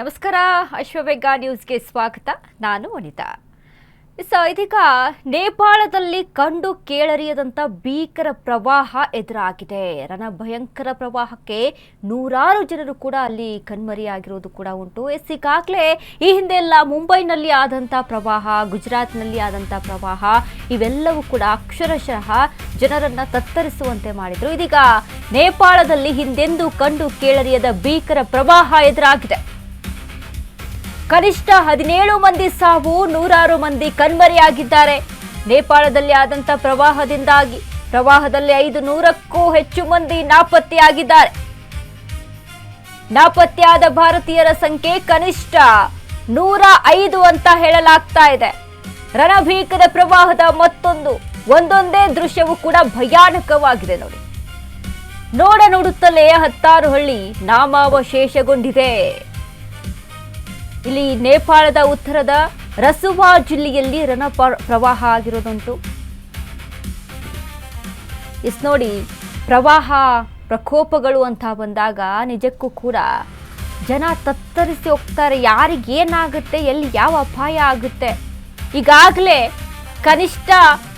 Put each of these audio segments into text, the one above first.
ನಮಸ್ಕಾರ ಅಶ್ವವೇಗ ನ್ಯೂಸ್ಗೆ ಸ್ವಾಗತ. ನಾನು ವನಿತಾ. ಇದೀಗ ನೇಪಾಳದಲ್ಲಿ ಕಂಡು ಕೇಳರಿಯದಂತ ಭೀಕರ ಪ್ರವಾಹ ಎದುರಾಗಿದೆ. ರಣಭಯಂಕರ ಪ್ರವಾಹಕ್ಕೆ ನೂರಾರು ಜನರು ಕೂಡ ಅಲ್ಲಿ ಕಣ್ಮರೆಯಾಗಿರೋದು ಕೂಡ ಉಂಟು. ಈಗಾಗಲೇ ಈ ಹಿಂದೆ ಎಲ್ಲ ಮುಂಬೈನಲ್ಲಿ ಆದಂಥ ಪ್ರವಾಹ, ಗುಜರಾತ್ನಲ್ಲಿ ಆದಂಥ ಪ್ರವಾಹ ಇವೆಲ್ಲವೂ ಕೂಡ ಅಕ್ಷರಶಃ ಜನರನ್ನ ತತ್ತರಿಸುವಂತೆ ಮಾಡಿದ್ರು. ಇದೀಗ ನೇಪಾಳದಲ್ಲಿ ಹಿಂದೆಂದೂ ಕಂಡು ಕೇಳರಿಯದ ಭೀಕರ ಪ್ರವಾಹ ಎದುರಾಗಿದೆ. ಕನಿಷ್ಠ 17 ಮಂದಿ ಸಾವು, ನೂರಾರು ಮಂದಿ ಕಣ್ಮರೆಯಾಗಿದ್ದಾರೆ. ನೇಪಾಳದಲ್ಲಿ ಆದಂಥ ಪ್ರವಾಹದಲ್ಲಿ 500ಕ್ಕೂ ಹೆಚ್ಚು ಮಂದಿ ನಾಪತ್ತೆಯಾಗಿದ್ದಾರೆ. ನಾಪತ್ತೆಯಾದ ಭಾರತೀಯರ ಸಂಖ್ಯೆ ಕನಿಷ್ಠ 105 ಅಂತ ಹೇಳಲಾಗ್ತಾ ಇದೆ. ರಣಭೀಕರ ಪ್ರವಾಹದ ಒಂದೊಂದೇ ದೃಶ್ಯವೂ ಕೂಡ ಭಯಾನಕವಾಗಿದೆ. ನೋಡುತ್ತಲೇ 10 ಹಳ್ಳಿ ನಾಮಾವಶೇಷಗೊಂಡಿದೆ. ಇಲ್ಲಿ ನೇಪಾಳದ ಉತ್ತರದ ರಸುವಾ ಜಿಲ್ಲೆಯಲ್ಲಿ ಪ್ರವಾಹ ಆಗಿರೋದುಂಟು. ನೋಡಿ, ಪ್ರವಾಹ ಪ್ರಕೋಪಗಳು ಅಂತ ಬಂದಾಗ ನಿಜಕ್ಕೂ ಕೂಡ ಜನ ತತ್ತರಿಸಿ ಹೋಗ್ತಾರೆ. ಯಾರಿಗೇನಾಗುತ್ತೆ, ಎಲ್ಲಿ ಯಾವ ಅಪಾಯ ಆಗುತ್ತೆ. ಈಗಾಗಲೇ ಕನಿಷ್ಠ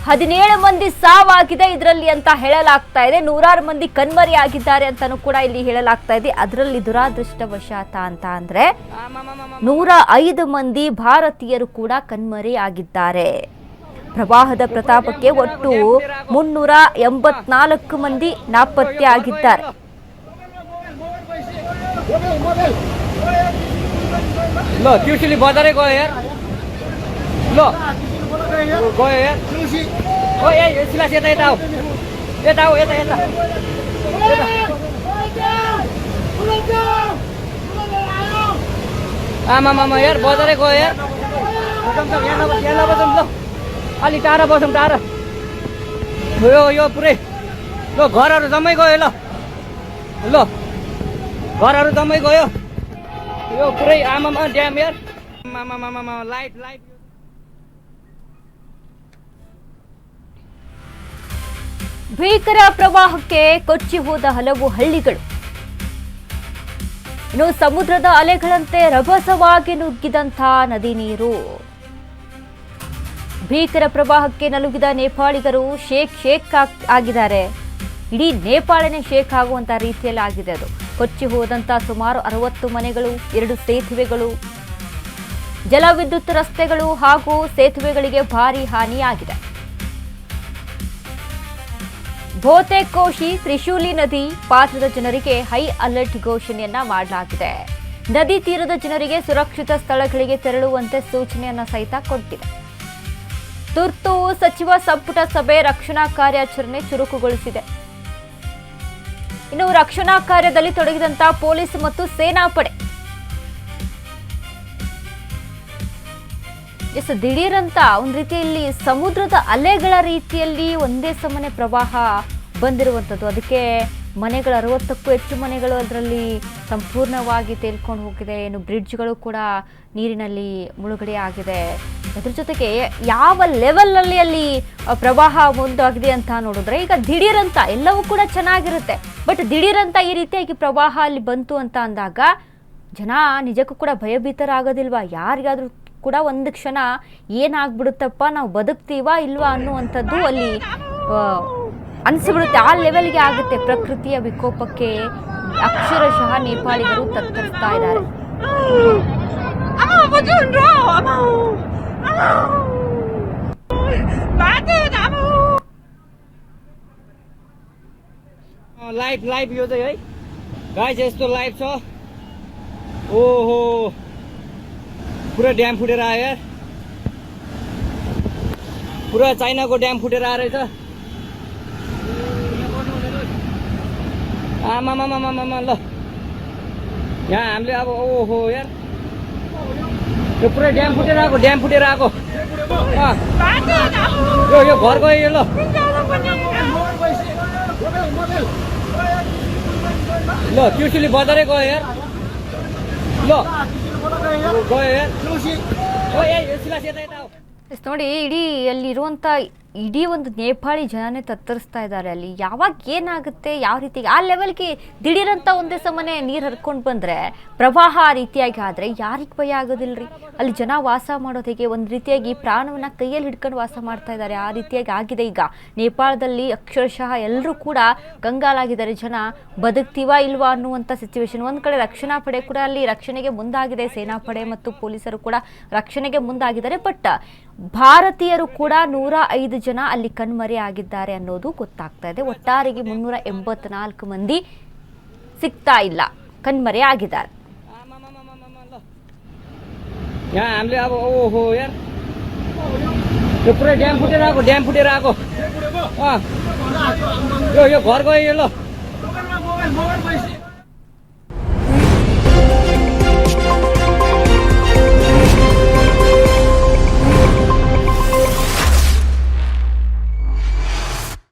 17 ಮಂದಿ ಸಾವಾಗಿದೆ ಇದರಲ್ಲಿ ಅಂತ ಹೇಳಲಾಗ್ತಾ ಇದೆ. ನೂರಾರು ಮಂದಿ ಕಣ್ಮರೆಯಾಗಿದ್ದಾರೆ ಅಂತಾನೂ ಕೂಡ ಇಲ್ಲಿ ಹೇಳಲಾಗ್ತಾ ಇದೆ. ಅದರಲ್ಲಿ ದುರಾದೃಷ್ಟವಶಾತ್ ಅಂತ ಅಂದ್ರೆ 105 ಮಂದಿ ಭಾರತೀಯರು ಕೂಡ ಕಣ್ಮರೆಯಾಗಿದ್ದಾರೆ. ಪ್ರವಾಹದ ಪ್ರತಾಪಕ್ಕೆ ಒಟ್ಟು 384 ಮಂದಿ ನಾಪತ್ತೆ ಆಗಿದ್ದಾರೆ. यार बजारै गयो यार अलि टाढा बसौँ टाढा यो पुरै ल घरहरू जम्मै गयो ल घरहरू जम्मै गयो यो पुरै आमामा ड्याम यार आमामा लाइट ಭೀಕರ ಪ್ರವಾಹಕ್ಕೆ ಕೊಚ್ಚಿ ಹೋದ ಹಲವು ಹಳ್ಳಿಗಳು. ಇನ್ನು ಸಮುದ್ರದ ಅಲೆಗಳಂತೆ ರಭಸವಾಗಿ ನುಗ್ಗಿದಂಥ ನದಿ ನೀರು. ಭೀಕರ ಪ್ರವಾಹಕ್ಕೆ ನಲುಗಿದ ನೇಪಾಳಿಗರು ಶೇಕ್ ಆಗಿದ್ದಾರೆ. ಇಡೀ ನೇಪಾಳನೇ ಶೇಕ್ ಆಗುವಂತ ರೀತಿಯಲ್ಲಿ ಆಗಿದೆ. ಅದು ಕೊಚ್ಚಿ ಹೋದಂತ ಸುಮಾರು 60 ಮನೆಗಳು, 2 ಸೇತುವೆಗಳು, ಜಲವಿದ್ಯುತ್ ರಸ್ತೆಗಳು ಹಾಗೂ ಸೇತುವೆಗಳಿಗೆ ಭಾರಿ ಹಾನಿಯಾಗಿದೆ. ಬಹುತೇಕೋಶಿ ತ್ರಿಶೂಲಿ ನದಿ ಪಾತ್ರದ ಜನರಿಗೆ ಹೈ ಅಲರ್ಟ್ ಘೋಷಣೆಯನ್ನ ಮಾಡಲಾಗಿದೆ. ನದಿ ತೀರದ ಜನರಿಗೆ ಸುರಕ್ಷಿತ ಸ್ಥಳಗಳಿಗೆ ತೆರಳುವಂತೆ ಸೂಚನೆಯನ್ನ ಸಹಿತ ಕೊಟ್ಟಿದೆ. ತುರ್ತು ಸಚಿವ ಸಂಪುಟ ಸಭೆ ರಕ್ಷಣಾ ಕಾರ್ಯಾಚರಣೆ ಚುರುಕುಗೊಳಿಸಿದೆ. ಇನ್ನು ರಕ್ಷಣಾ ಕಾರ್ಯದಲ್ಲಿ ತೊಡಗಿದಂತ ಪೊಲೀಸ್ ಮತ್ತು ಸೇನಾಪಡೆ ದಿಢೀರಂತ ಒಂದು ರೀತಿಯಲ್ಲಿ ಸಮುದ್ರದ ಅಲೆಗಳ ರೀತಿಯಲ್ಲಿ ಒಂದೇ ಸಮನೆ ಪ್ರವಾಹ ಬಂದಿರುವಂಥದ್ದು. ಅದಕ್ಕೆ ಮನೆಗಳು 60ಕ್ಕೂ ಹೆಚ್ಚು ಮನೆಗಳು ಅದರಲ್ಲಿ ಸಂಪೂರ್ಣವಾಗಿ ತೇಲ್ಕೊಂಡು ಹೋಗಿದೆ. ಏನು ಬ್ರಿಡ್ಜ್ಗಳು ಕೂಡ ನೀರಿನಲ್ಲಿ ಮುಳುಗಡೆ ಆಗಿದೆ. ಅದ್ರ ಜೊತೆಗೆ ಯಾವ ಲೆವೆಲ್ನಲ್ಲಿ ಅಲ್ಲಿ ಪ್ರವಾಹ ಮುಂದಾಗಿದೆ ಅಂತ ನೋಡಿದ್ರೆ, ಈಗ ದಿಢೀರಂತ ಎಲ್ಲವೂ ಕೂಡ ಚೆನ್ನಾಗಿರುತ್ತೆ, ಬಟ್ ದಿಢೀರಂತ ಈ ರೀತಿಯಾಗಿ ಪ್ರವಾಹ ಅಲ್ಲಿ ಬಂತು ಅಂತ ಅಂದಾಗ ಜನ ನಿಜಕ್ಕೂ ಕೂಡ ಭಯಭೀತರಾಗೋದಿಲ್ವಾ? ಯಾರಿಗಾದ್ರೂ ಕೂಡ ಒಂದು ಕ್ಷಣ ಏನಾಗ್ಬಿಡುತ್ತಪ್ಪ, ನಾವು ಬದುಕ್ತೀವಾ ಇಲ್ವಾ ಅನ್ನುವಂಥದ್ದು ಅಲ್ಲಿ ಅನಿಸ್ಬಿಡುತ್ತೆ. ಆ ಲೆವೆಲ್ಗೆ ಆಗುತ್ತೆ. ಪ್ರಕೃತಿಯ ವಿಕೋಪಕ್ಕೆ ಅಕ್ಷರಶಃ ನೇಪಾಳಿಗರು ತತ್ತರಿಸ್ತಾ ಇದ್ದಾರೆ. लाइभ यो चाहिँ है गाइस, यस्तो लाइभ छ. ओहो, पुरा ड्याम फुटेर आयो यार. पुरा चाइनाको ड्याम फुटेर आएर रहेछ. आमामामामामा ल यहाँ हामीले अब ओहो यार, यो पुरै ड्याम फुटेर आएको. यो घर गयो यो. ल त्रिशुली बजारै गयो यार. ल गयो यार. ನೋಡಿ, ಇಡೀ ಅಲ್ಲಿರುವಂಥ ಇಡೀ ಒಂದು ನೇಪಾಳಿ ಜನನೇ ತತ್ತರಿಸ್ತಾ ಇದ್ದಾರೆ. ಅಲ್ಲಿ ಯಾವಾಗ ಏನಾಗುತ್ತೆ, ಯಾವ ರೀತಿ ಆ ಲೆವೆಲ್ಗೆ ದಿಢೀರಂತ ಒಂದೇ ಸಮನೆ ನೀರು ಹರ್ಕೊಂಡು ಬಂದರೆ, ಪ್ರವಾಹ ಆ ರೀತಿಯಾಗಿ ಆದರೆ ಯಾರಿಗೆ ಭಯ ಆಗೋದಿಲ್ಲರಿ? ಅಲ್ಲಿ ಜನ ವಾಸ ಮಾಡೋದು ಹೇಗೆ? ಒಂದು ರೀತಿಯಾಗಿ ಪ್ರಾಣವನ್ನು ಕೈಯಲ್ಲಿ ಹಿಡ್ಕೊಂಡು ವಾಸ ಮಾಡ್ತಾ ಇದ್ದಾರೆ. ಆ ರೀತಿಯಾಗಿ ಆಗಿದೆ ಈಗ ನೇಪಾಳದಲ್ಲಿ. ಅಕ್ಷರಶಃ ಎಲ್ಲರೂ ಕೂಡ ಕಂಗಾಲಾಗಿದ್ದಾರೆ. ಜನ ಬದುಕ್ತೀವಾ ಇಲ್ವಾ ಅನ್ನುವಂಥ ಸಿಚುವೇಶನ್. ಒಂದು ಕಡೆ ರಕ್ಷಣಾ ಪಡೆ ಕೂಡ ಅಲ್ಲಿ ರಕ್ಷಣೆಗೆ ಮುಂದಾಗಿದೆ. ಸೇನಾಪಡೆ ಮತ್ತು ಪೊಲೀಸರು ಕೂಡ ರಕ್ಷಣೆಗೆ ಮುಂದಾಗಿದ್ದಾರೆ. ಬಟ್ ಭಾರತೀಯರು ಕೂಡ 105 ಜನ ಅಲ್ಲಿ ಕಣ್ಮರೆ ಆಗಿದ್ದಾರೆ ಅನ್ನೋದು ಗೊತ್ತಾಗ್ತಾ ಇದೆ. ಒಟ್ಟಾರೆಗೆ 384 ಮಂದಿ ಸಿಗ್ತಾ ಇಲ್ಲ, ಕಣ್ಮರೆ ಆಗಿದ್ದಾರೆ. हामीले अब ओहो यार यो पुरै ड्याम फुटेर आएको यो घर गयो ल